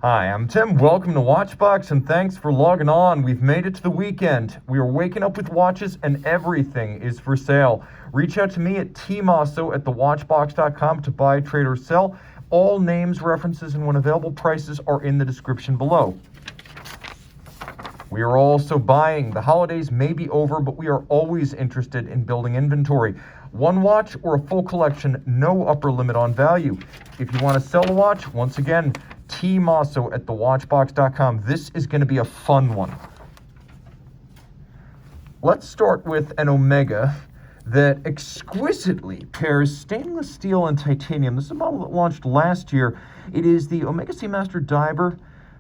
Hi, I'm Tim. Welcome to Watchbox, and thanks for logging on. We've made it to the weekend. We are waking up with watches, and everything is for sale. Reach out to me at tmosso at thewatchbox.com to buy, trade, or sell. All names, references, and when available prices are in the description below. We are also buying. The holidays may be over, but we are always interested in building inventory. One watch or a full collection, no upper limit on value. If you want to sell a watch, once again, tmosso at thewatchbox.com. This is going to be a fun one. Let's start with an Omega that exquisitely pairs stainless steel and titanium. This is a model that launched last year. It is the Omega Seamaster Diver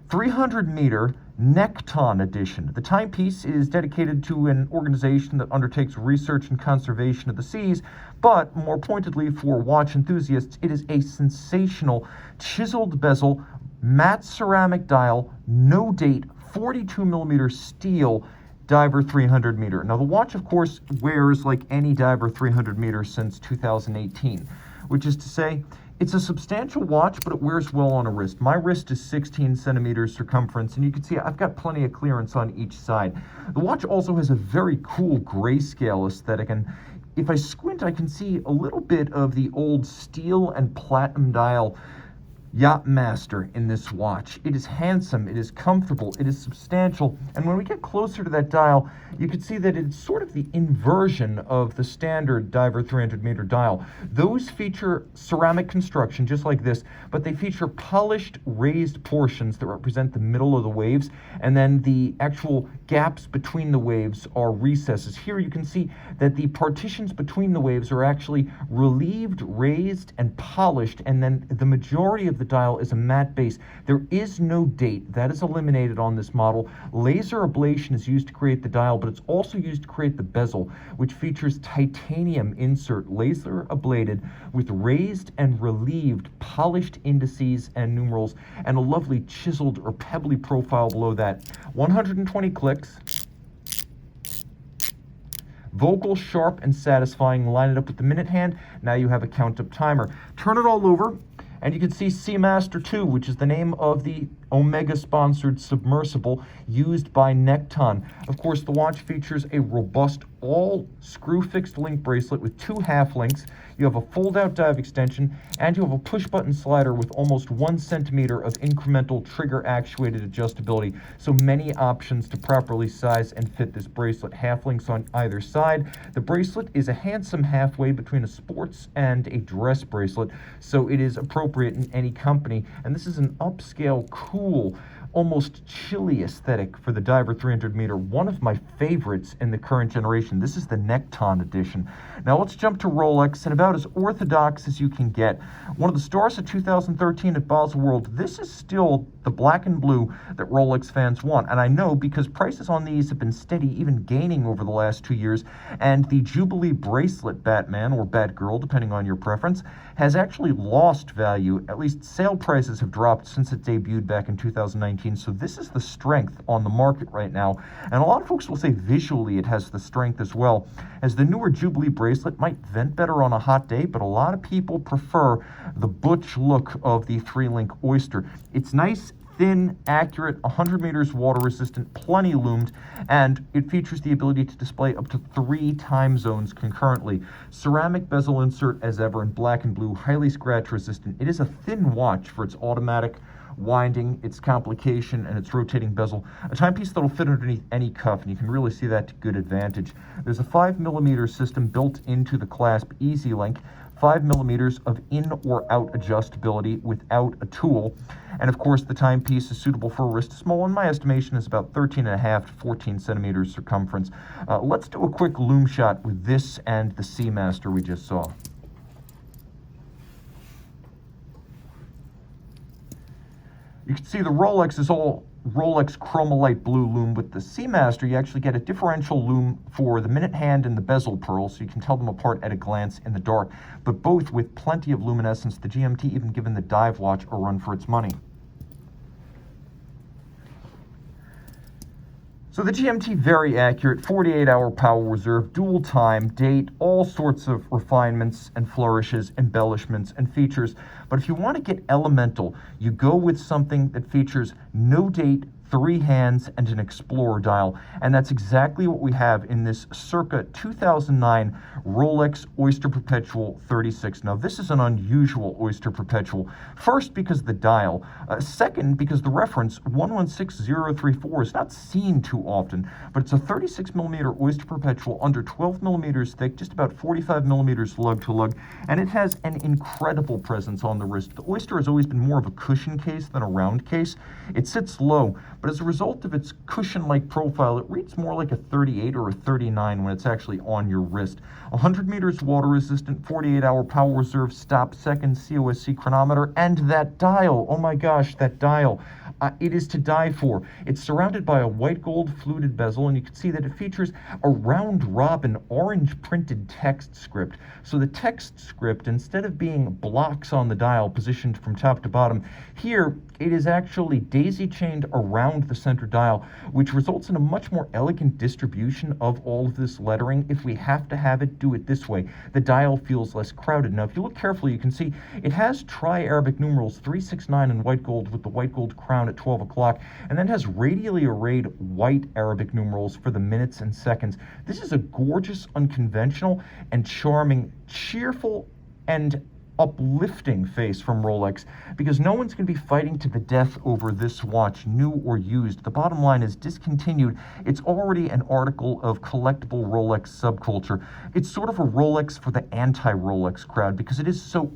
300-meter NEKTON edition. The timepiece is dedicated to an organization that undertakes research and conservation of the seas, but more pointedly for watch enthusiasts, it is a sensational chiseled bezel, matte ceramic dial, no date, 42mm steel Diver 300-meter. Now the watch, of course, wears like any Diver 300-meter since 2018, which is to say, it's a substantial watch, but it wears well on a wrist. My wrist is 16 centimeters circumference, and you can see I've got plenty of clearance on each side. The watch also has a very cool grayscale aesthetic, and if I squint, I can see a little bit of the old steel and platinum dial Yacht Master in this watch. It is handsome, it is comfortable, it is substantial, and when we get closer to that dial, you can see that it's sort of the inversion of the standard Diver 300-meter dial. Those feature ceramic construction, just like this, but they feature polished, raised portions that represent the middle of the waves, and then the actual gaps between the waves are recesses. Here you can see that the partitions between the waves are actually relieved, raised, and polished, and then the majority of the dial is a matte base. There is no date. That is eliminated on this model. Laser ablation is used to create the dial, but it's also used to create the bezel, which features titanium insert, laser ablated, with raised and relieved polished indices and numerals, and a lovely chiseled or pebbly profile below that. 120 clicks. Vocal, sharp, and satisfying. Line it up with the minute hand. Now you have a count-up timer. Turn it all over, and you can see Seamaster II, which is the name of the Omega-sponsored submersible used by NEKTON. Of course, the watch features a robust all-screw-fixed link bracelet with 2 half links. You have a fold-out dive extension, and you have a push-button slider with almost 1 centimeter of incremental trigger-actuated adjustability. So many options to properly size and fit this bracelet. Half links on either side. The bracelet is a handsome halfway between a sports and a dress bracelet, so it is appropriate in any company. And this is an upscale, cool, almost chilly aesthetic for the Diver 300-meter, one of my favorites in the current generation. This is the NEKTON edition. Now let's jump to Rolex, and about as orthodox as you can get. One of the stars of 2013 at Basel World. This is still the black and blue that Rolex fans want, and I know because prices on these have been steady, even gaining over the last 2 years, and the Jubilee bracelet Batman, or Batgirl, depending on your preference, has actually lost value. At least sale prices have dropped since it debuted back in 2019, so this is the strength on the market right now. And a lot of folks will say visually it has the strength as well, as the newer Jubilee bracelet might vent better on a hot day, but a lot of people prefer the butch look of the 3-link Oyster. It's nice, thin, accurate, 100 meters water resistant, plenty loomed, and it features the ability to display up to 3 time zones concurrently. Ceramic bezel insert as ever in black and blue, highly scratch resistant. It is a thin watch for its automatic winding, its complication, and its rotating bezel. A timepiece that'll fit underneath any cuff, and you can really see that to good advantage. There's a 5mm system built into the clasp, Easy Link, 5mm of in or out adjustability without a tool. And of course, the timepiece is suitable for a wrist small. In my estimation, is about 13.5 to 14 centimeters circumference. Let's do a quick loom shot with this and the Seamaster we just saw. You can see the Rolex is all Rolex Chromolite blue loom. With the Seamaster, you actually get a differential loom for the minute hand and the bezel pearl, so you can tell them apart at a glance in the dark, but both with plenty of luminescence. The GMT even given the dive watch a run for its money. So the GMT, very accurate, 48-hour power reserve, dual time, date, all sorts of refinements and flourishes, embellishments and features. But if you want to get elemental, you go with something that features no date, 3 hands, and an Explorer dial. And that's exactly what we have in this circa 2009 Rolex Oyster Perpetual 36. Now, this is an unusual Oyster Perpetual. First, because the dial. Second, because the reference 116034 is not seen too often, but it's a 36mm Oyster Perpetual under 12mm thick, just about 45mm lug to lug, and it has an incredible presence on the wrist. The Oyster has always been more of a cushion case than a round case. It sits low, but as a result of its cushion-like profile, it reads more like a 38 or a 39 when it's actually on your wrist. 100 meters water resistant, 48-hour power reserve, stop second COSC chronometer, and that dial, oh my gosh, that dial. It is to die for. It's surrounded by a white gold fluted bezel, and you can see that it features a round robin orange printed text script. So the text script, instead of being blocks on the dial positioned from top to bottom, here it is actually daisy chained around the center dial, which results in a much more elegant distribution of all of this lettering. If we have to have it, do it this way. The dial feels less crowded. Now, if you look carefully, you can see it has tri-Arabic numerals 369 in white gold with the white gold crown at 12 o'clock, and then has radially arrayed white Arabic numerals for the minutes and seconds. This is a gorgeous, unconventional, and charming, cheerful, and uplifting face from Rolex, because no one's going to be fighting to the death over this watch, new or used. The bottom line is discontinued. It's already an article of collectible Rolex subculture. It's sort of a Rolex for the anti-Rolex crowd, because it is so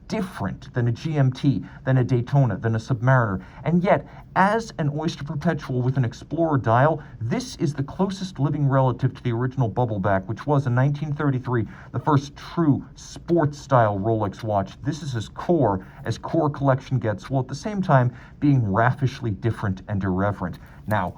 different than a GMT, than a Daytona, than a Submariner. And yet, as an Oyster Perpetual with an Explorer dial, this is the closest living relative to the original Bubbleback, which was in 1933 the first true sports-style Rolex watch. This is as core collection gets, while at the same time being raffishly different and irreverent. Now,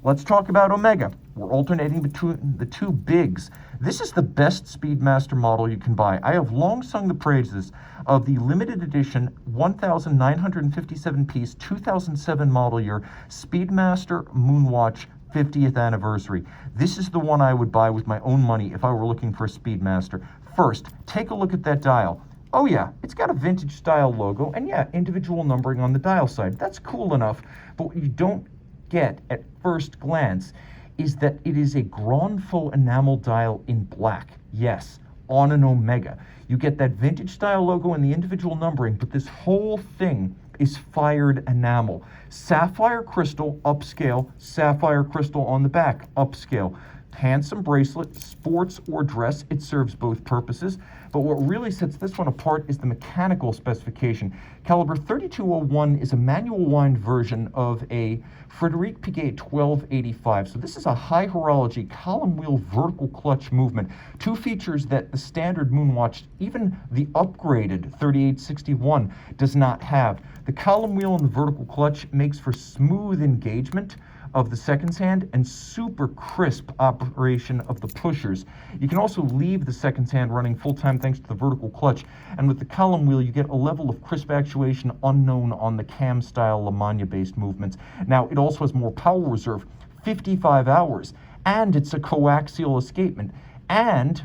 let's talk about Omega. We're alternating between the two bigs. This is the best Speedmaster model you can buy. I have long sung the praises of the limited edition 1,957-piece 2007 model year Speedmaster Moonwatch 50th anniversary. This is the one I would buy with my own money if I were looking for a Speedmaster. First, take a look at that dial. Oh yeah, it's got a vintage style logo, and yeah, individual numbering on the dial side. That's cool enough, but what you don't get at first glance is that it is a Grand Faux enamel dial in black. Yes, on an Omega. You get that vintage style logo and the individual numbering, but this whole thing is fired enamel. Sapphire crystal, upscale, sapphire crystal on the back, upscale. Handsome bracelet, sports or dress, it serves both purposes. But what really sets this one apart is the mechanical specification. Caliber 3201 is a manual wind version of a Frederic Piguet 1285. So this is a high horology column wheel vertical clutch movement. Two features that the standard Moonwatch, even the upgraded 3861, does not have. The column wheel and the vertical clutch makes for smooth engagement of the seconds hand and super crisp operation of the pushers. You can also leave the seconds hand running full time thanks to the vertical clutch, and with the column wheel you get a level of crisp actuation unknown on the cam style Lamagna based movements. Now it also has more power reserve, 55 hours, and it's a coaxial escapement, and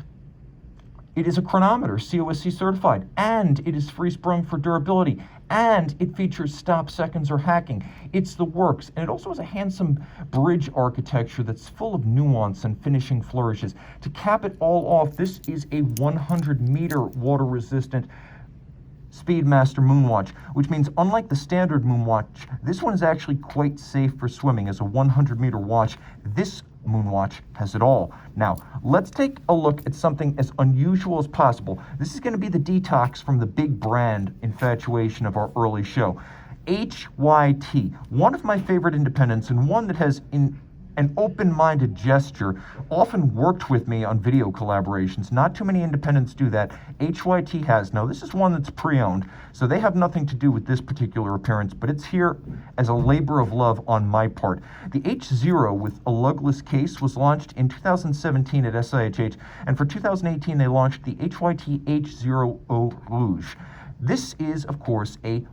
it is a chronometer, COSC certified, and it is free sprung for durability, and it features stop seconds or hacking. It's the works, and it also has a handsome bridge architecture that's full of nuance and finishing flourishes. To cap it all off, this is a 100-meter water-resistant Speedmaster Moonwatch, which means unlike the standard Moonwatch, this one is actually quite safe for swimming as a 100-meter watch. This Moonwatch has it all. Now, let's take a look at something as unusual as possible. This is going to be the detox from the big brand infatuation of our early show. HYT, one of my favorite independents, and one that has an open-minded gesture, often worked with me on video collaborations. Not too many independents do that. HYT has. Now, this is one that's pre-owned, so they have nothing to do with this particular appearance, but it's here as a labor of love on my part. The H0 with a lugless case was launched in 2017 at SIHH, and for 2018 they launched the HYT H0 Rouge. This is, of course, a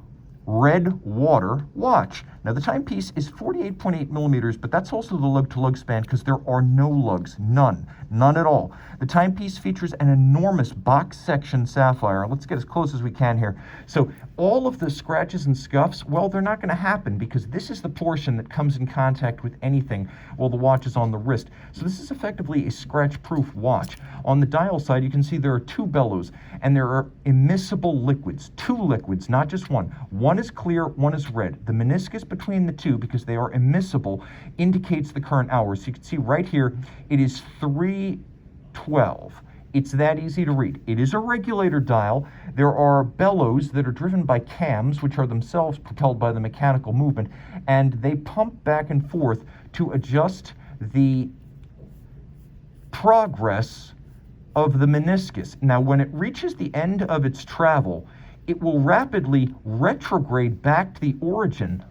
red water watch. Now the timepiece is 48.8 millimeters, but that's also the lug-to-lug span because there are no lugs, none at all. The timepiece features an enormous box section sapphire. Let's get as close as we can here. So all of the scratches and scuffs, well, they're not going to happen because this is the portion that comes in contact with anything while the watch is on the wrist. So this is effectively a scratch-proof watch. On the dial side, you can see there are two bellows, and there are immiscible liquids, two liquids, not just one. One is clear, one is red. The meniscus between the two, because they are immiscible, indicates the current hours. So you can see right here, it is 3:12. It's that easy to read. It is a regulator dial. There are bellows that are driven by cams, which are themselves propelled by the mechanical movement, and they pump back and forth to adjust the progress of the meniscus. Now, when it reaches the end of its travel, it will rapidly retrograde back to the origin.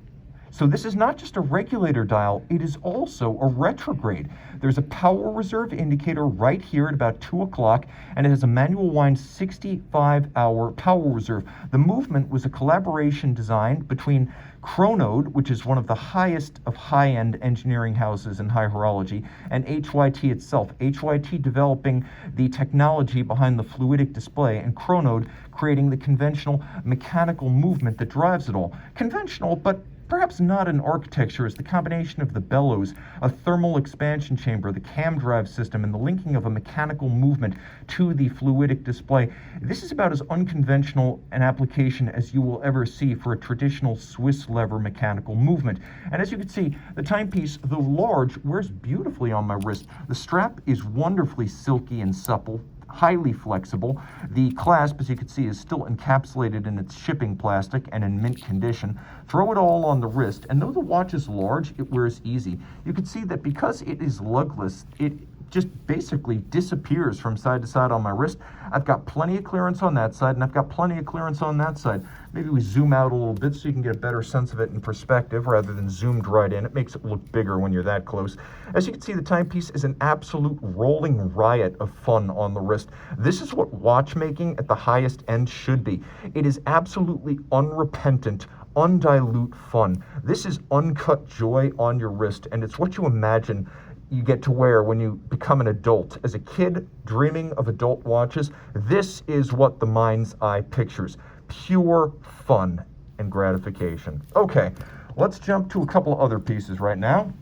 So this is not just a regulator dial, it is also a retrograde. There's a power reserve indicator right here at about 2 o'clock, and it has a manual wind 65-hour power reserve. The movement was a collaboration design between Chronode, which is one of the highest of high-end engineering houses in high horology, and HYT itself. HYT developing the technology behind the fluidic display, and Chronode creating the conventional mechanical movement that drives it all. Conventional, but perhaps not in architecture, is the combination of the bellows, a thermal expansion chamber, the cam drive system, and the linking of a mechanical movement to the fluidic display. This is about as unconventional an application as you will ever see for a traditional Swiss lever mechanical movement. And as you can see, the timepiece, though large, wears beautifully on my wrist. The strap is wonderfully silky and supple, highly flexible. The clasp, as you can see, is still encapsulated in its shipping plastic and in mint condition. Throw it all on the wrist, and though the watch is large, it wears easy. You can see that because it is lugless, it just basically disappears from side to side on my wrist. I've got plenty of clearance on that side, and I've got plenty of clearance on that side. Maybe we zoom out a little bit so you can get a better sense of it in perspective rather than zoomed right in. It makes it look bigger when you're that close. As you can see, the timepiece is an absolute rolling riot of fun on the wrist. This is what watchmaking at the highest end should be. It is absolutely unrepentant, undilute fun. This is uncut joy on your wrist, and it's what you imagine you get to wear when you become an adult. As a kid dreaming of adult watches, this is what the mind's eye pictures. Pure fun and gratification. Okay, let's jump to a couple of other pieces right now.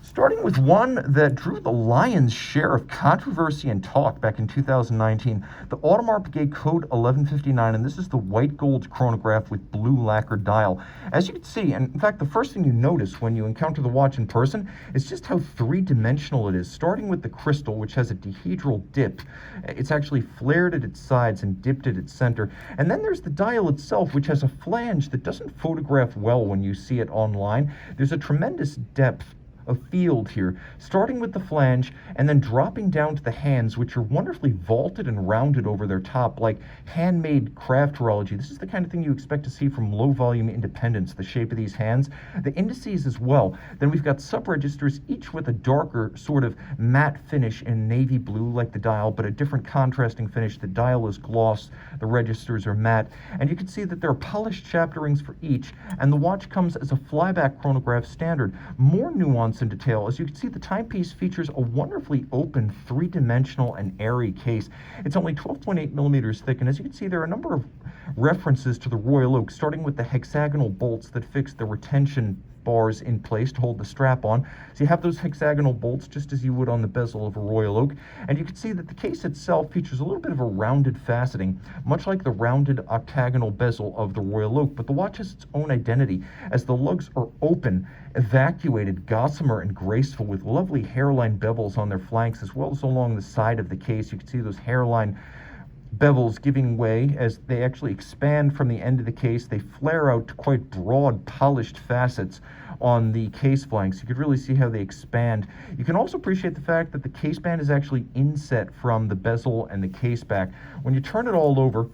Starting with one that drew the lion's share of controversy and talk back in 2019, the Audemars Piguet Code 1159, and this is the white gold chronograph with blue lacquer dial. As you can see, and in fact, the first thing you notice when you encounter the watch in person is just how three-dimensional it is, starting with the crystal, which has a dihedral dip. It's actually flared at its sides and dipped at its center. And then there's the dial itself, which has a flange that doesn't photograph well when you see it online. There's a tremendous depth of field here, starting with the flange and then dropping down to the hands, which are wonderfully vaulted and rounded over their top like handmade craft horology. This is the kind of thing you expect to see from low volume independents, the shape of these hands. The indices as well. Then we've got sub-registers, each with a darker sort of matte finish in navy blue like the dial, but a different contrasting finish. The dial is gloss, the registers are matte, and you can see that there are polished chapter rings for each, and the watch comes as a flyback chronograph standard. More nuance in detail. As you can see, the timepiece features a wonderfully open, three-dimensional and airy case. It's only 12.8 millimeters thick, and as you can see, there are a number of references to the Royal Oak, starting with the hexagonal bolts that fix the retention bars in place to hold the strap on. So you have those hexagonal bolts just as you would on the bezel of a Royal Oak, and you can see that the case itself features a little bit of a rounded faceting, much like the rounded octagonal bezel of the Royal Oak, but the watch has its own identity as the lugs are open, evacuated, gossamer and graceful, with lovely hairline bevels on their flanks as well as along the side of the case. You can see those hairline bevels giving way as they actually expand from the end of the case. They flare out to quite broad, polished facets on the case flanks. You could really see how they expand. You can also appreciate the fact that the case band is actually inset from the bezel and the case back. When you turn it all over,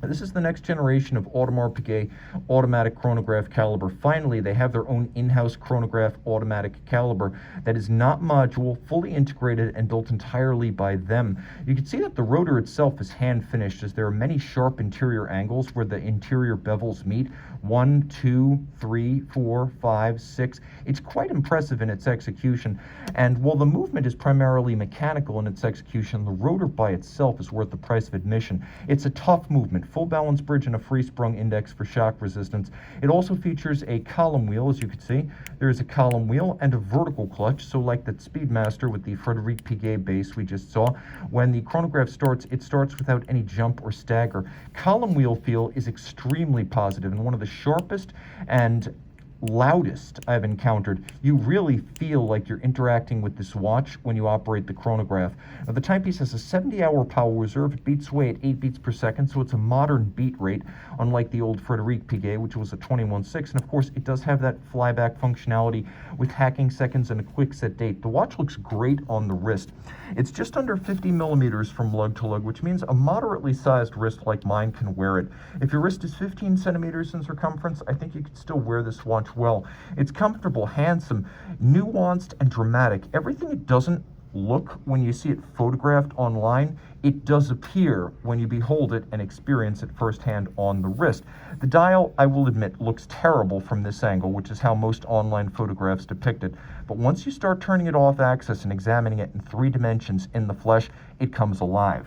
This is the next generation of Audemars Piguet automatic chronograph caliber. Finally, they have their own in-house chronograph automatic caliber that is not module, fully integrated, and built entirely by them. You can see that the rotor itself is hand-finished, as there are many sharp interior angles where the interior bevels meet. 1, 2, 3, 4, 5, 6. It's quite impressive in its execution, and while the movement is primarily mechanical in its execution, the rotor by itself is worth the price of admission. It's a tough movement, full balance bridge and a free sprung index for shock resistance. It also features a column wheel, as you can see. There is a column wheel and a vertical clutch, so like the Speedmaster with the Frédéric Piguet base we just saw, when the chronograph starts, it starts without any jump or stagger. Column wheel feel is extremely positive and one of the sharpest and loudest I've encountered. You really feel like you're interacting with this watch when you operate the chronograph. Now, the timepiece has a 70-hour power reserve. It beats away at 8 beats per second, so it's a modern beat rate, unlike the old Frédéric Piguet, which was a 21.6. And of course, it does have that flyback functionality with hacking seconds and a quick set date. The watch looks great on the wrist. It's just under 50 millimeters from lug to lug, which means a moderately sized wrist like mine can wear it. If your wrist is 15 centimeters in circumference, I think you could still wear this watch well. It's comfortable, handsome, nuanced, and dramatic. Everything it doesn't look when you see it photographed online, it does appear when you behold it and experience it firsthand on the wrist. The dial, I will admit, looks terrible from this angle, which is how most online photographs depict it. But once you start turning it off axis and examining it in 3 dimensions in the flesh, it comes alive.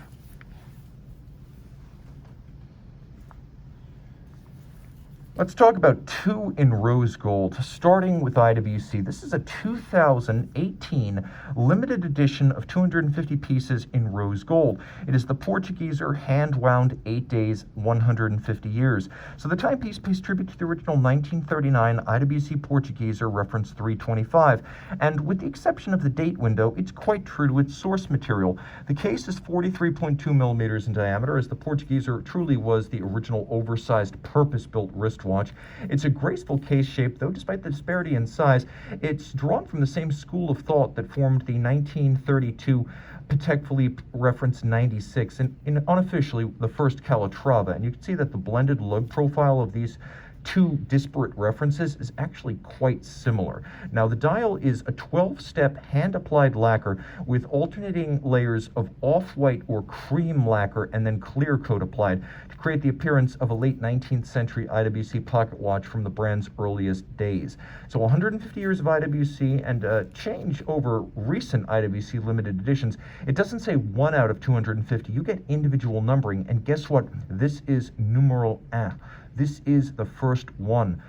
Let's talk about 2 in rose gold, starting with IWC. This is a 2018 limited edition of 250 pieces in rose gold. It is the Portugieser hand-wound 8 days, 150 years. So the timepiece pays tribute to the original 1939 IWC Portugieser reference 325. And with the exception of the date window, it's quite true to its source material. The case is 43.2 millimeters in diameter, as the Portugieser truly was the original oversized purpose-built wrist watch. It's a graceful case shape, though, despite the disparity in size. It's drawn from the same school of thought that formed the 1932 Patek Philippe reference 96, and unofficially the first Calatrava. And you can see that the blended lug profile of these 2 disparate references is actually quite similar. Now, the dial is a 12-step hand-applied lacquer with alternating layers of off-white or cream lacquer and then clear coat applied to create the appearance of a late 19th century IWC pocket watch from the brand's earliest days. So 150 years of IWC and a change over recent IWC limited editions. It doesn't say 1 out of 250. You get individual numbering, and guess what? This is numeral 1. This is the first one,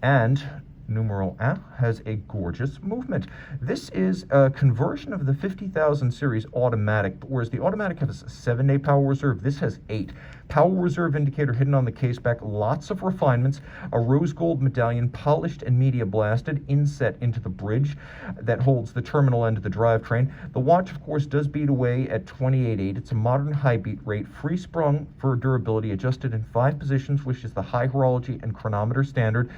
and numeral 1 has a gorgeous movement. This is a conversion of the 50,000 series automatic, whereas the automatic has a 7-day power reserve. This has 8. Power reserve indicator hidden on the case back, lots of refinements, a rose gold medallion polished and media blasted, inset into the bridge that holds the terminal end of the drivetrain. The watch, of course, does beat away at 28.8. It's a modern high beat rate, free sprung for durability, adjusted in 5 positions, which is the high horology and chronometer standard.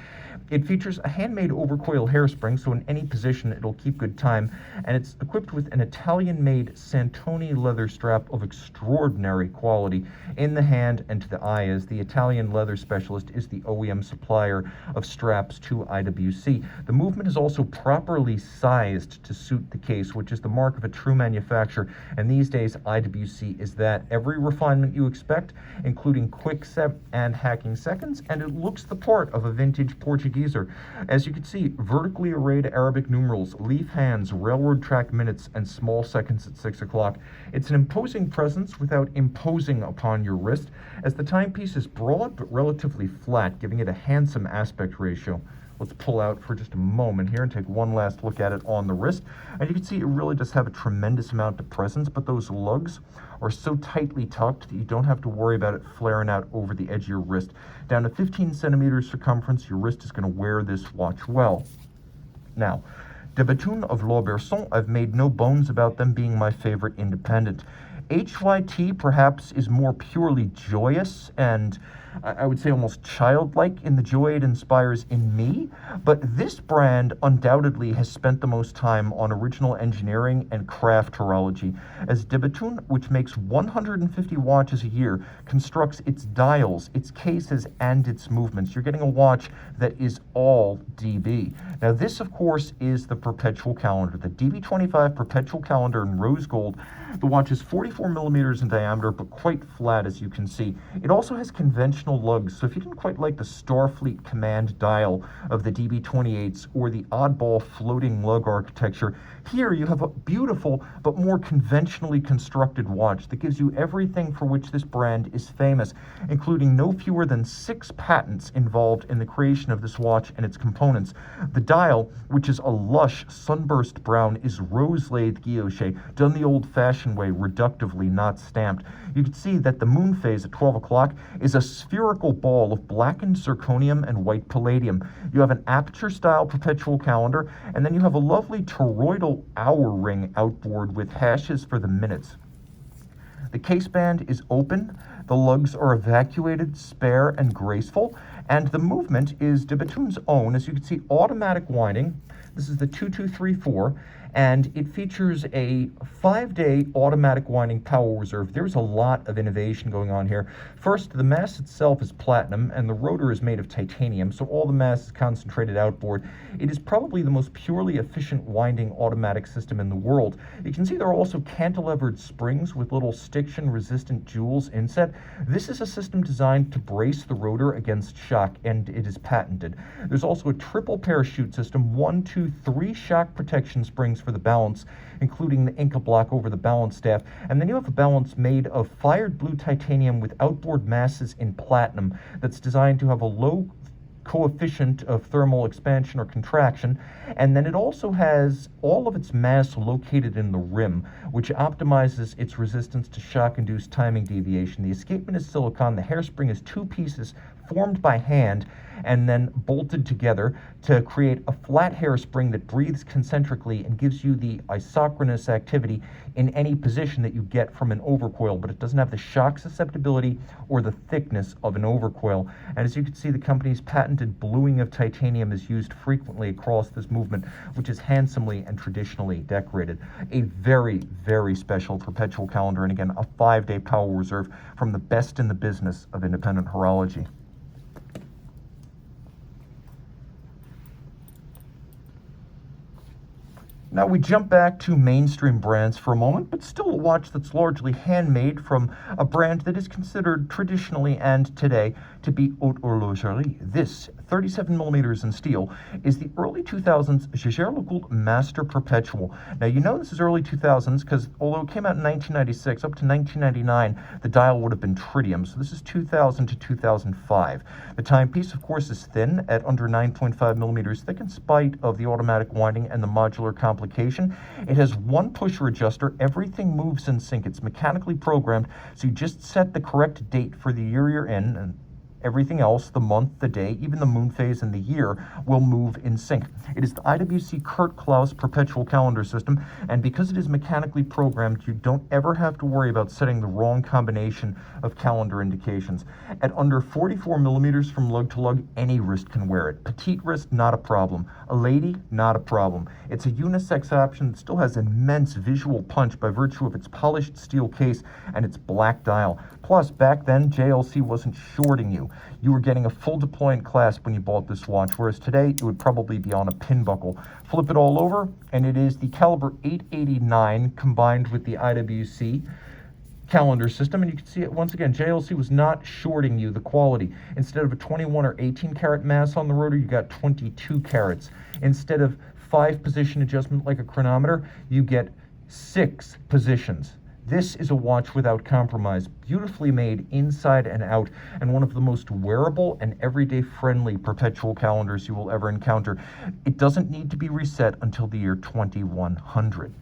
It features a handmade overcoil hairspring, so in any position it'll keep good time, and it's equipped with an Italian-made Santoni leather strap of extraordinary quality in the hand and to the eye, as the Italian leather specialist is the OEM supplier of straps to IWC. The movement is also properly sized to suit the case, which is the mark of a true manufacturer, and these days IWC is that. Every refinement you expect, including quick set and hacking seconds, and it looks the part of a vintage Portugieser. As you can see, vertically arrayed Arabic numerals, leaf hands, railroad track minutes, and small seconds at 6 o'clock. It's an imposing presence without imposing upon your wrist, as the timepiece is broad but relatively flat, giving it a handsome aspect ratio. Let's pull out for just a moment here and take one last look at it on the wrist. And you can see it really does have a tremendous amount of presence, but those lugs are so tightly tucked that you don't have to worry about it flaring out over the edge of your wrist. Down to 15 centimeters circumference, your wrist is going to wear this watch well. Now, de Bethune of L'Auberson, I've made no bones about them being my favorite independent. HYT perhaps is more purely joyous and I would say almost childlike in the joy it inspires in me, but this brand undoubtedly has spent the most time on original engineering and craft horology, as de Bethune, which makes 150 watches a year, constructs its dials, its cases, and its movements. You're getting a watch that is all DB. Now this, of course, is the Perpetual Calendar, the DB25 Perpetual Calendar in rose gold. The watch is 44 millimeters in diameter, but quite flat, as you can see. It also has conventional lugs, so if you didn't quite like the Starfleet command dial of the DB28s or the oddball floating lug architecture, here you have a beautiful but more conventionally constructed watch that gives you everything for which this brand is famous, including no fewer than 6 patents involved in the creation of this watch and its components. The dial, which is a lush sunburst brown, is rose-lathe guilloche, done the old-fashioned way, reductively, not stamped. You can see that the moon phase at 12 o'clock is a spherical ball of blackened zirconium and white palladium. You have an aperture-style perpetual calendar, and then you have a lovely toroidal hour ring outboard with hashes for the minutes. The caseband is open, the lugs are evacuated, spare, and graceful, and the movement is de Bethune's own. As you can see, automatic winding. This is the 2234, and it features a 5-day automatic winding power reserve. There's a lot of innovation going on here. First, the mass itself is platinum, and the rotor is made of titanium, so all the mass is concentrated outboard. It is probably the most purely efficient winding automatic system in the world. You can see there are also cantilevered springs with little stiction-resistant jewels inset. This is a system designed to brace the rotor against shock, and it is patented. There's also a triple parachute system, 1, 2, 3 shock protection springs for the balance, including the Inca block over the balance staff, and then you have a balance made of fired blue titanium with outboard masses in platinum that's designed to have a low coefficient of thermal expansion or contraction, and then it also has all of its mass located in the rim, which optimizes its resistance to shock-induced timing deviation. The escapement is silicon, the hairspring is 2 pieces formed by hand and then bolted together to create a flat hairspring that breathes concentrically and gives you the isochronous activity in any position that you get from an overcoil, but it doesn't have the shock susceptibility or the thickness of an overcoil. And as you can see, the company's patented bluing of titanium is used frequently across this movement, which is handsomely and traditionally decorated. A very, very special perpetual calendar, and again, a 5-day power reserve from the best in the business of independent horology. Now we jump back to mainstream brands for a moment, but still a watch that's largely handmade from a brand that is considered traditionally and today to be haute horlogerie. This, 37 millimeters in steel, is the early 2000s HYT Liquid Master Perpetual. Now you know this is early 2000s because although it came out in 1996, up to 1999, the dial would have been tritium, so this is 2000 to 2005. The timepiece, of course, is thin at under 9.5 millimeters thick in spite of the automatic winding and the modular complication. It has one pusher adjuster. Everything moves in sync. It's mechanically programmed, so you just set the correct date for the year you're in, and everything else, the month, the day, even the moon phase and the year, will move in sync. It is the IWC Kurt Klaus Perpetual Calendar system, and because it is mechanically programmed, you don't ever have to worry about setting the wrong combination of calendar indications. At under 44 millimeters from lug to lug, any wrist can wear it. Petite wrist, not a problem. A lady, not a problem. It's a unisex option that still has immense visual punch by virtue of its polished steel case and its black dial. Plus, back then, JLC wasn't shorting you. You were getting a full deployant clasp when you bought this watch, whereas today it would probably be on a pin buckle. Flip it all over, and it is the caliber 889 combined with the IWC calendar system, and you can see it once again. JLC was not shorting you the quality. Instead of a 21 or 18 karat mass on the rotor, you got 22 carats. Instead of 5 position adjustment like a chronometer, you get 6 positions. This is a watch without compromise, beautifully made inside and out, and one of the most wearable and everyday friendly perpetual calendars you will ever encounter. It doesn't need to be reset until the year 2100.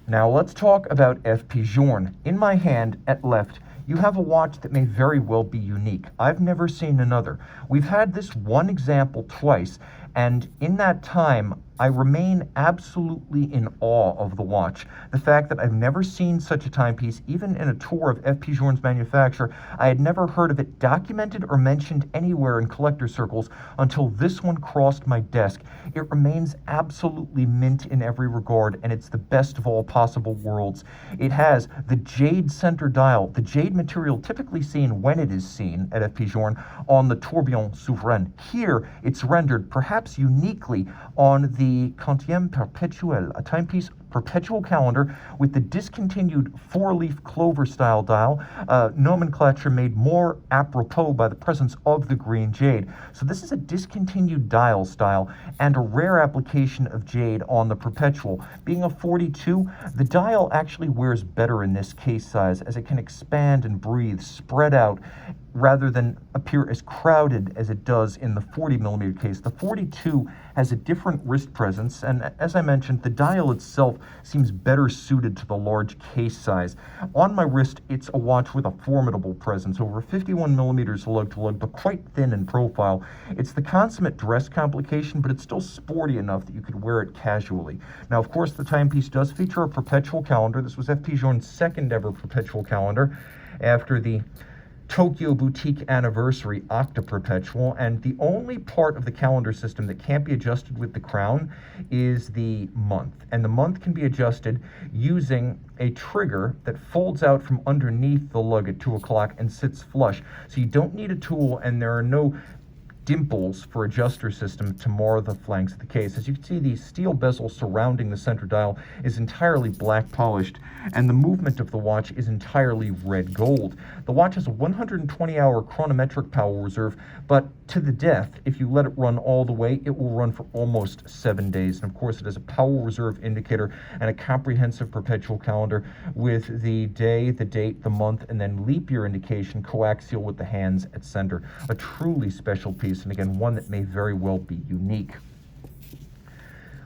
Now let's talk about FP Journe. In my hand at left, you have a watch that may very well be unique. I've never seen another. We've had this one example twice, And in that time, I remain absolutely in awe of the watch. The fact that I've never seen such a timepiece, even in a tour of F.P. Journe's manufacturer, I had never heard of it documented or mentioned anywhere in collector circles until this one crossed my desk. It remains absolutely mint in every regard, and it's the best of all possible worlds. It has the jade center dial, the jade material typically seen when it is seen at F.P. Journe on the tourbillon souverain. Here, it's rendered perhaps uniquely on the Journe Perpetual, a timepiece perpetual calendar with the discontinued four-leaf clover-style dial, nomenclature made more apropos by the presence of the green jade. So this is a discontinued dial style and a rare application of jade on the perpetual. Being a 42, the dial actually wears better in this case size as it can expand and breathe, spread out, rather than appear as crowded as it does in the 40mm case. The 42 has a different wrist presence, and as I mentioned, the dial itself seems better suited to the large case size. On my wrist, it's a watch with a formidable presence, over 51mm lug to lug, but quite thin in profile. It's the consummate dress complication, but it's still sporty enough that you could wear it casually. Now, of course, the timepiece does feature a perpetual calendar. This was F.P. Journe's second ever perpetual calendar after the Tokyo Boutique Anniversary Octa Perpetual, and the only part of the calendar system that can't be adjusted with the crown is the month. And the month can be adjusted using a trigger that folds out from underneath the lug at 2 o'clock and sits flush. So you don't need a tool, and there are no dimples for adjuster system to mar the flanks of the case. As you can see, the steel bezel surrounding the center dial is entirely black polished, and the movement of the watch is entirely red gold. The watch has a 120-hour chronometric power reserve, but to the death, if you let it run all the way, it will run for almost 7 days. And of course, it has a power reserve indicator and a comprehensive perpetual calendar with the day, the date, the month, and then leap year indication coaxial with the hands at center. A truly special piece, and again, one that may very well be unique.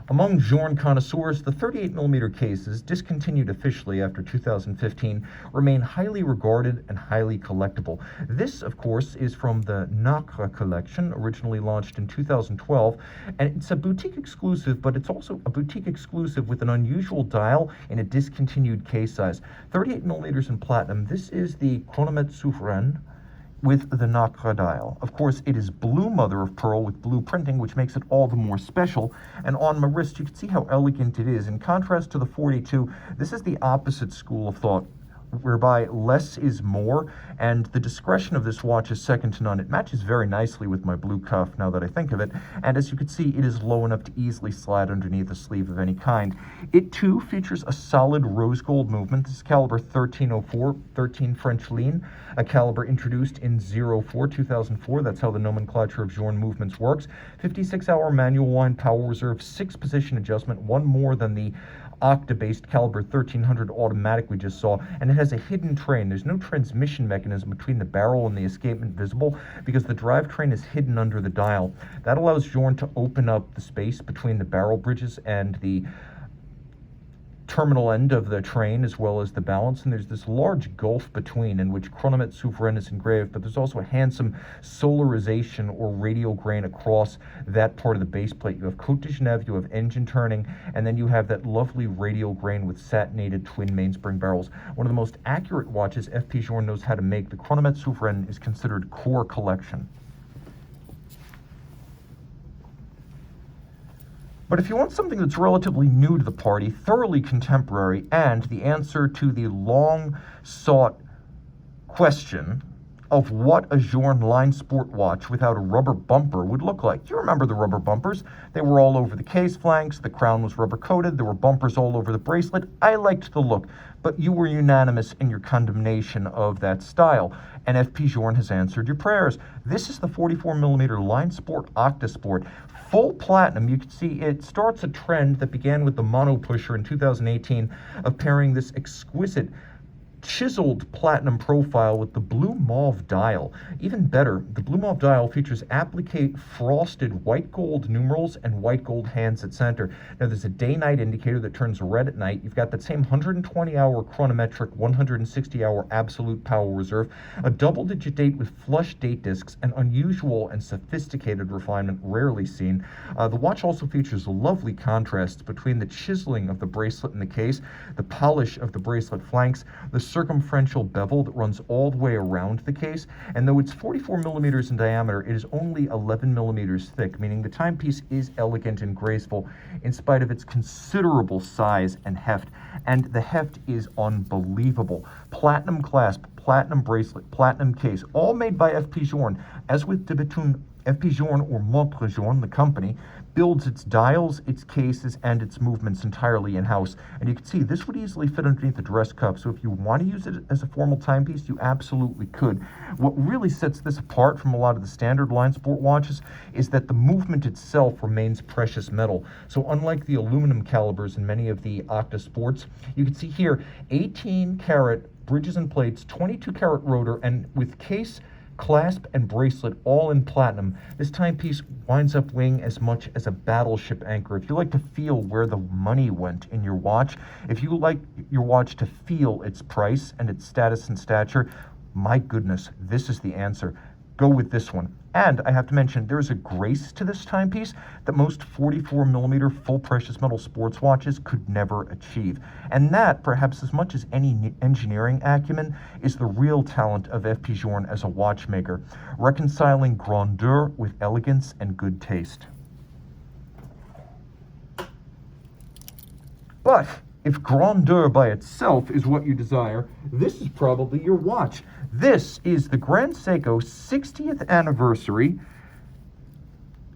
Among Journe connoisseurs, the 38mm cases, discontinued officially after 2015, remain highly regarded and highly collectible. This, of course, is from the NEKTON collection, originally launched in 2012, and it's a boutique exclusive, but it's also a boutique exclusive with an unusual dial in a discontinued case size. 38mm in platinum, this is the chronomètre souverain with the NEKTON dial. Of course, it is blue mother of pearl with blue printing, which makes it all the more special. And on my wrist, you can see how elegant it is. In contrast to the 42, this is the opposite school of thought, whereby less is more, and the discretion of this watch is second to none. It matches very nicely with my blue cuff, now that I think of it, and as you can see, it is low enough to easily slide underneath a sleeve of any kind. It too features a solid rose gold movement. This is caliber 1304, 13 French lean, a caliber introduced in 04, 2004. That's how the nomenclature of Journe movements works. 56-hour manual wind power reserve, 6-position adjustment, one more than the Octa-based caliber 1300 automatic we just saw, and it has a hidden train. There's no transmission mechanism between the barrel and the escapement visible because the drivetrain is hidden under the dial. That allows Journe to open up the space between the barrel bridges and the terminal end of the train, as well as the balance, and there's this large gulf between in which chronomètre souverain is engraved, but there's also a handsome solarization or radial grain across that part of the base plate. You have Côte de Genève, you have engine turning, and then you have that lovely radial grain with satinated twin mainspring barrels. One of the most accurate watches F.P. Journe knows how to make. The chronomètre souverain is considered core collection. But if you want something that's relatively new to the party, thoroughly contemporary, and the answer to the long-sought question of what a Journe line sport watch without a rubber bumper would look like. You remember the rubber bumpers. They were all over the case flanks, the crown was rubber-coated, there were bumpers all over the bracelet. I liked the look, but you were unanimous in your condemnation of that style, and F.P. Journe has answered your prayers. This is the 44mm line sport Octa Sport. Full platinum. You can see it starts a trend that began with the mono pusher in 2018 of pairing this exquisite chiseled platinum profile with the blue mauve dial. Even better, the blue mauve dial features applique frosted white gold numerals and white gold hands at center. Now there's a day-night indicator that turns red at night. You've got that same 120-hour chronometric, 160-hour absolute power reserve, a double-digit date with flush date discs, an unusual and sophisticated refinement rarely seen. The watch also features lovely contrasts between the chiseling of the bracelet in the case, the polish of the bracelet flanks, the circumferential bevel that runs all the way around the case, and though it's 44 millimeters in diameter, it is only 11 millimeters thick, meaning the timepiece is elegant and graceful in spite of its considerable size and heft. And the heft is unbelievable. Platinum clasp, platinum bracelet, platinum case, all made by F.P. Journe. As with de Bethune, F.P. Journe, or Montre Journe, the company, builds its dials, its cases, and its movements entirely in-house. And you can see this would easily fit underneath the dress cuff, so if you want to use it as a formal timepiece, you absolutely could. What really sets this apart from a lot of the standard line sport watches is that the movement itself remains precious metal. So unlike the aluminum calibers in many of the Octa sports, you can see here 18 karat bridges and plates, 22 karat rotor, and with case, clasp, and bracelet all in platinum, this timepiece winds up weighing as much as a battleship anchor. If you like to feel where the money went in your watch, if you like your watch to feel its price and its status and stature, my goodness, this is the answer. Go with this one. And I have to mention, there's a grace to this timepiece that most 44 millimeter full precious metal sports watches could never achieve. And that, perhaps as much as any engineering acumen, is the real talent of F.P. Journe as a watchmaker, reconciling grandeur with elegance and good taste. But if grandeur by itself is what you desire, this is probably your watch. This is the Grand Seiko 60th anniversary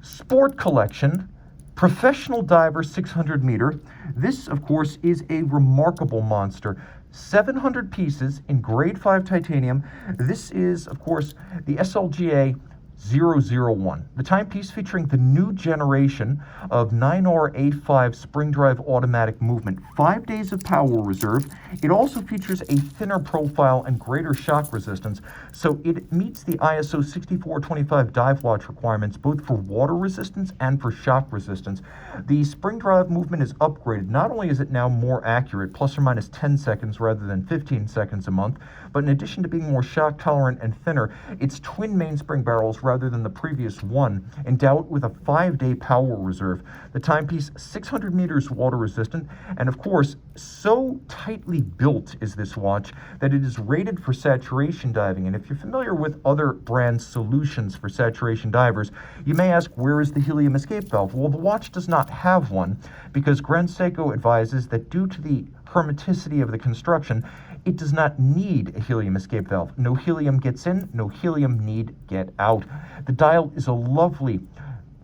sport collection professional diver 600 meter. This, of course, is a remarkable monster. 700 pieces in grade 5 titanium. This is, of course, the SLGA 001, the timepiece featuring the new generation of 9R-A5 spring drive automatic movement, 5 days of power reserve. It also features a thinner profile and greater shock resistance, so it meets the ISO 6425 dive watch requirements both for water resistance and for shock resistance. The spring drive movement is upgraded. Not only is it now more accurate, plus or minus 10 seconds rather than 15 seconds a month, but in addition to being more shock tolerant and thinner, its twin mainspring barrels rather than the previous one, endowed with a 5-day power reserve. The timepiece 600 meters water resistant, and of course, so tightly built is this watch that it is rated for saturation diving. And if you're familiar with other brand solutions for saturation divers, you may ask, where is the helium escape valve? Well, the watch does not have one because Grand Seiko advises that due to the hermeticity of the construction, it does not need a helium escape valve. No helium gets in, no helium need get out. The dial is a lovely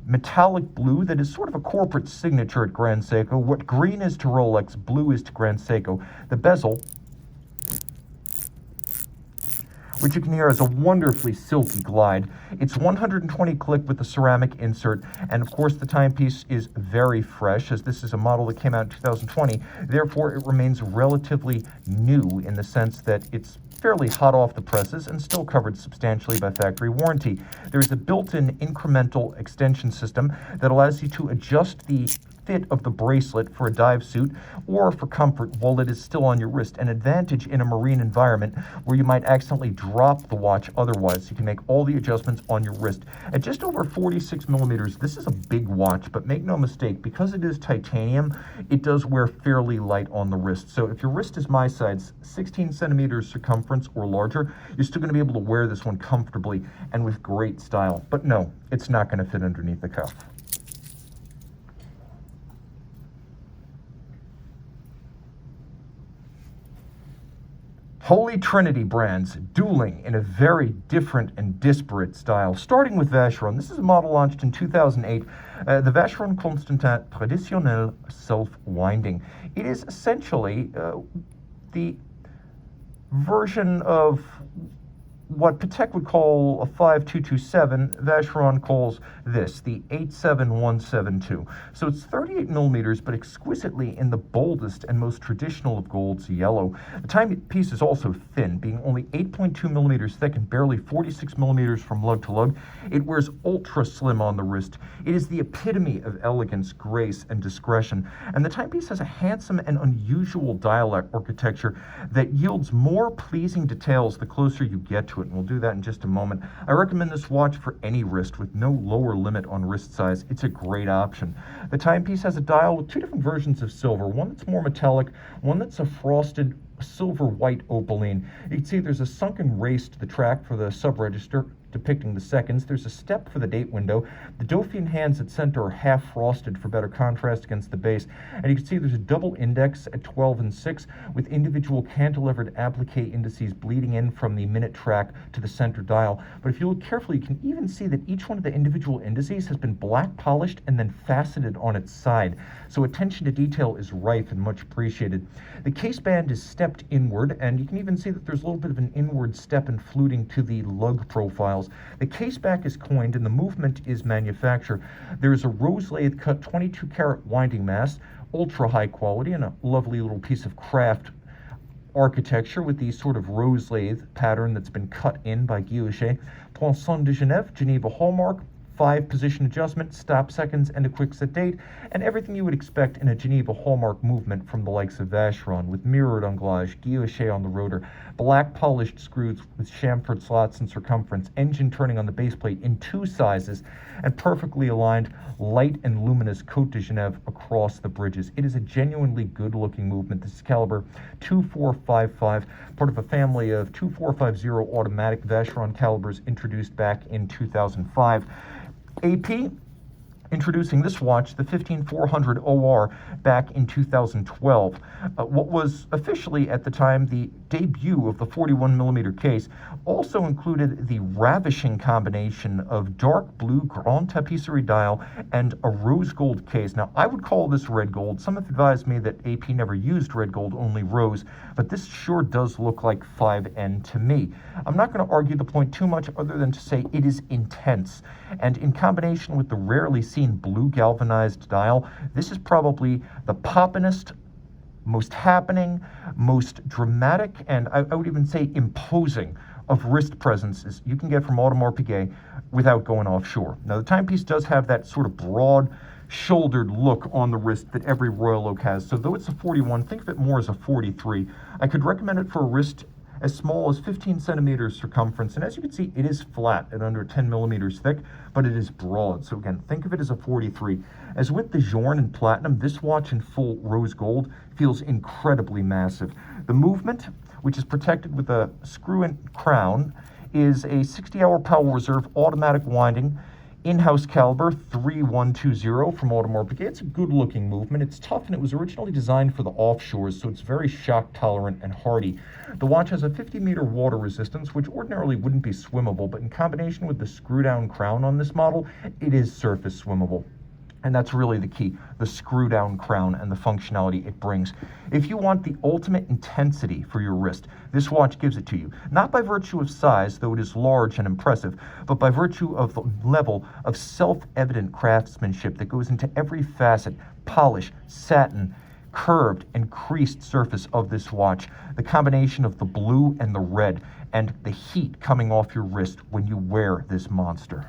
metallic blue that is sort of a corporate signature at Grand Seiko. What green is to Rolex, blue is to Grand Seiko. The bezel, which you can hear has a wonderfully silky glide. It's 120 click with a ceramic insert, and of course the timepiece is very fresh, as this is a model that came out in 2020. Therefore, it remains relatively new in the sense that it's fairly hot off the presses and still covered substantially by factory warranty. There's a built-in incremental extension system that allows you to adjust the fit of the bracelet for a dive suit or for comfort while it is still on your wrist, an advantage in a marine environment where you might accidentally drop the watch otherwise. You can make all the adjustments on your wrist. At just over 46 millimeters, this is a big watch, but make no mistake, because it is titanium, it does wear fairly light on the wrist. So if your wrist is my size, 16 centimeters circumference or larger, you're still going to be able to wear this one comfortably and with great style. But no, it's not going to fit underneath the cuff. Holy Trinity brands dueling in a very different and disparate style. Starting with Vacheron, this is a model launched in 2008, the Vacheron Constantin Traditionnel Self-Winding. It is essentially the version of what Patek would call a 5227, Vacheron calls this the 87172. So it's 38 millimeters, but exquisitely in the boldest and most traditional of golds, yellow. The timepiece is also thin, being only 8.2 millimeters thick and barely 46 millimeters from lug to lug. It wears ultra slim on the wrist. It is the epitome of elegance, grace, and discretion. And the timepiece has a handsome and unusual dial architecture that yields more pleasing details the closer you get to it, and we'll do that in just a moment. I recommend this watch for any wrist with no lower limit on wrist size. It's a great option. The timepiece has a dial with two different versions of silver, one that's more metallic, one that's a frosted silver white opaline. You can see there's a sunken race to the track for the sub-register depicting the seconds. There's a step for the date window. The Dauphine hands at center are half frosted for better contrast against the base. And you can see there's a double index at 12 and 6 with individual cantilevered applique indices bleeding in from the minute track to the center dial. But if you look carefully, you can even see that each one of the individual indices has been black polished and then faceted on its side. So attention to detail is rife and much appreciated. The case band is stepped inward, and you can even see that there's a little bit of an inward step and fluting to the lug profiles. The case back is coined and the movement is manufacture. There is a rose lathe cut 22 karat winding mass, ultra high quality, and a lovely little piece of craft architecture with the sort of rose lathe pattern that's been cut in by Guilloche. Poinçon de Genève, Geneva hallmark, 5 position adjustment, stop seconds, and a quick set date, and everything you would expect in a Geneva hallmark movement from the likes of Vacheron, with mirrored anglage, guilloche on the rotor, black polished screws with chamfered slots and circumference, engine turning on the base plate in 2 sizes, and perfectly aligned light and luminous Côte de Genève across the bridges. It is a genuinely good-looking movement. This is caliber 2455, part of a family of 2450 automatic Vacheron calibers introduced back in 2005. AP introducing this watch, the 15400 OR, back in 2012. What was officially at the time the debut of the 41mm case also included the ravishing combination of dark blue Grand Tapisserie dial and a rose gold case. Now, I would call this red gold. Some have advised me that AP never used red gold, only rose, but this sure does look like 5N to me. I'm not going to argue the point too much other than to say it is intense, and in combination with the rarely seen blue galvanized dial, this is probably the poppinest, most happening, most dramatic, and I would even say imposing of wrist presences you can get from Audemars Piguet without going offshore. Now, the timepiece does have that sort of broad shouldered look on the wrist that every Royal Oak has. So though it's a 41, think of it more as a 43. I could recommend it for a wrist as small as 15 centimeters circumference, and as you can see, it is flat at under 10 millimeters thick, but it is broad. So again, think of it as a 43. As with the Journe in platinum, this watch in full rose gold feels incredibly massive. The movement, which is protected with a screw-in crown, is a 60-hour Powell Reserve automatic winding in-house caliber 3120 from Audemars Piguet. It's a good-looking movement. It's tough, and it was originally designed for the offshores, so it's very shock-tolerant and hardy. The watch has a 50-meter water resistance, which ordinarily wouldn't be swimmable, but in combination with the screw-down crown on this model, it is surface swimmable. And that's really the key, the screw-down crown and the functionality it brings. If you want the ultimate intensity for your wrist, this watch gives it to you. Not by virtue of size, though it is large and impressive, but by virtue of the level of self-evident craftsmanship that goes into every facet, polish, satin, curved and creased surface of this watch, the combination of the blue and the red, and the heat coming off your wrist when you wear this monster.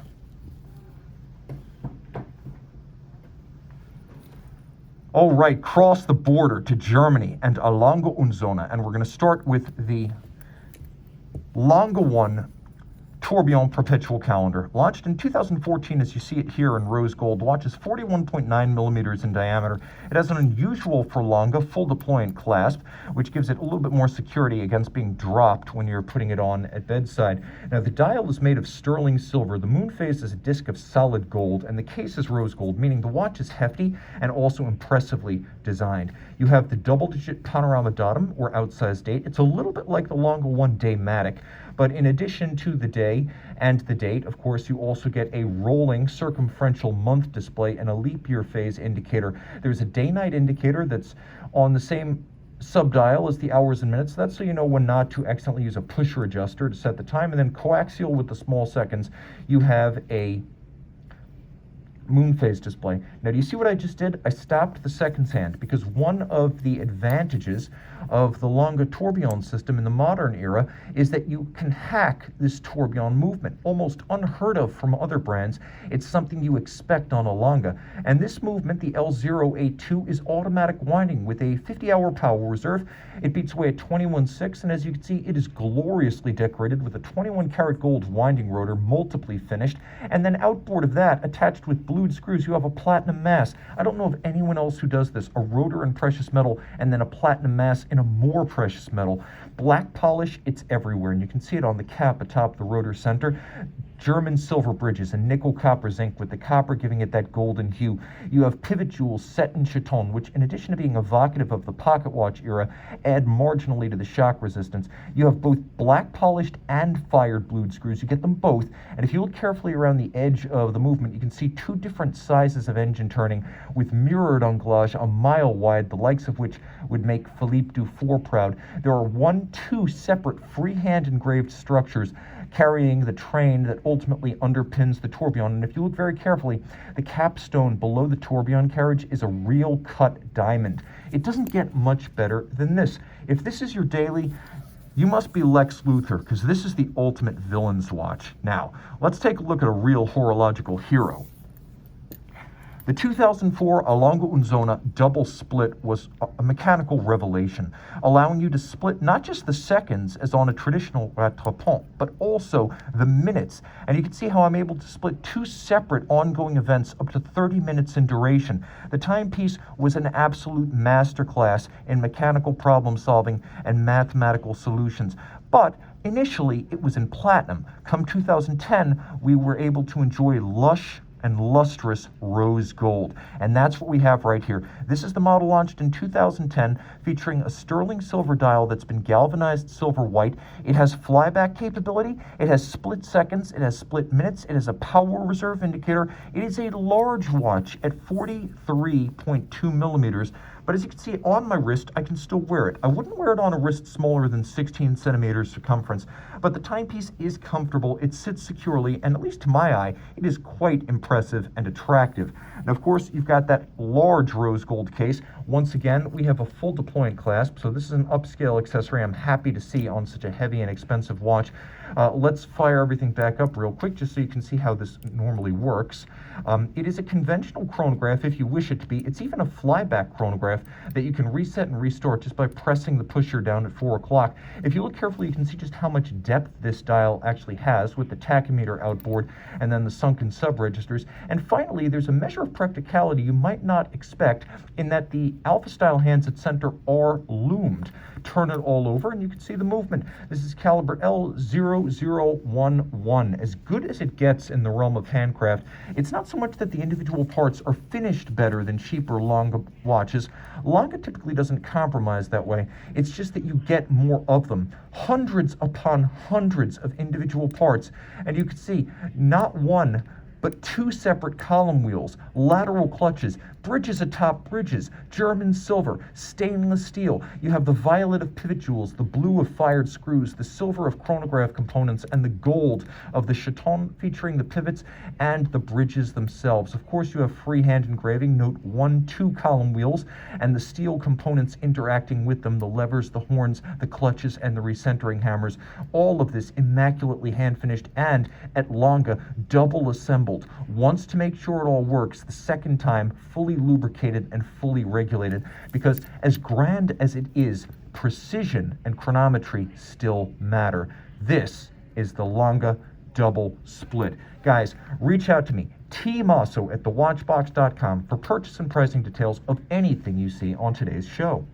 All right, cross the border to Germany and a Lange Söhne, and we're going to start with the Lange 1 Tourbillon Perpetual Calendar. Launched in 2014, as you see it here in rose gold. The watch is 41.9 millimeters in diameter. It has an unusual for Lange full deployant clasp, which gives it a little bit more security against being dropped when you're putting it on at bedside. Now, the dial is made of sterling silver. The moon phase is a disc of solid gold, and the case is rose gold, meaning the watch is hefty and also impressively designed. You have the double-digit panorama datum, or outsized date. It's a little bit like the Lange 1 Daymatic, but in addition to the day and the date, of course, you also get a rolling circumferential month display and a leap year phase indicator. There's a day-night indicator that's on the same Subdial is the hours and minutes. That's so you know when not to accidentally use a pusher adjuster to set the time. And then coaxial with the small seconds, you have a moon phase display. Now, do you see what I just did? I stopped the seconds hand because one of the advantages of the Lange tourbillon system in the modern era is that you can hack this tourbillon movement, almost unheard of from other brands. It's something you expect on a Lange. And this movement, the L082, is automatic winding with a 50-hour power reserve. It beats away at 21.6, and as you can see, it is gloriously decorated with a 21-karat gold winding rotor, multiply finished, and then outboard of that, attached with blued screws, you have a platinum mass. I don't know of anyone else who does this, a rotor in precious metal and then a platinum mass in a more precious metal. Black polish, it's everywhere, and you can see it on the cap atop the rotor center. German silver bridges and nickel copper zinc with the copper giving it that golden hue. You have pivot jewels set in chaton, which in addition to being evocative of the pocket watch era, add marginally to the shock resistance. You have both black polished and fired blued screws. You get them both, and if you look carefully around the edge of the movement, you can see two different sizes of engine turning with mirrored anglage a mile wide, the likes of which would make Philippe Dufour proud. There are two separate freehand engraved structures carrying the train that ultimately underpins the tourbillon. And if you look very carefully, the capstone below the tourbillon carriage is a real cut diamond. It doesn't get much better than this. If this is your daily, you must be Lex Luthor, because this is the ultimate villain's watch. Now, let's take a look at a real horological hero. The 2004 Lange Sohne double split was a mechanical revelation, allowing you to split not just the seconds as on a traditional rattrapant, but also the minutes. And you can see how I'm able to split two separate ongoing events up to 30 minutes in duration. The timepiece was an absolute masterclass in mechanical problem solving and mathematical solutions. But initially, it was in platinum. Come 2010, we were able to enjoy lush and lustrous rose gold. And that's what we have right here. This is the model launched in 2010, featuring a sterling silver dial that's been galvanized silver white. It has flyback capability, it has split seconds, it has split minutes, it has a power reserve indicator. It is a large watch at 43.2 millimeters. But as you can see on my wrist, I can still wear it. I wouldn't wear it on a wrist smaller than 16 centimeters circumference, but the timepiece is comfortable, it sits securely, and at least to my eye, it is quite impressive and attractive. Now, of course, you've got that large rose gold case. Once again, we have a full deploying clasp, so this is an upscale accessory I'm happy to see on such a heavy and expensive watch. Let's fire everything back up real quick just so you can see how this normally works. It is a conventional chronograph if you wish it to be. It's even a flyback chronograph that you can reset and restart just by pressing the pusher down at 4 o'clock. If you look carefully, you can see just how much depth this dial actually has with the tachymeter outboard and then the sunken sub-registers. And finally, there's a measure of practicality you might not expect in that the alpha style hands at center are loomed. Turn it all over and you can see the movement. This is caliber L0011, as good as it gets in the realm of handcraft. It's not so much that the individual parts are finished better than cheaper Lange watches. Lange typically doesn't compromise that way. It's just that you get more of them. Hundreds upon hundreds of individual parts, and you can see not one, but two separate column wheels, lateral clutches, bridges atop bridges, German silver, stainless steel. You have the violet of pivot jewels, the blue of fired screws, the silver of chronograph components, and the gold of the chaton featuring the pivots and the bridges themselves. Of course, you have freehand engraving, note 1-2 column wheels, and the steel components interacting with them, the levers, the horns, the clutches, and the recentering hammers. All of this immaculately hand finished and, at Lange, double assembled. Once to make sure it all works, the second time fully lubricated and fully regulated, because as grand as it is, precision and chronometry still matter. This is the Lange double split. Guys, reach out to me, tmosso at thewatchbox.com, for purchase and pricing details of anything you see on today's show.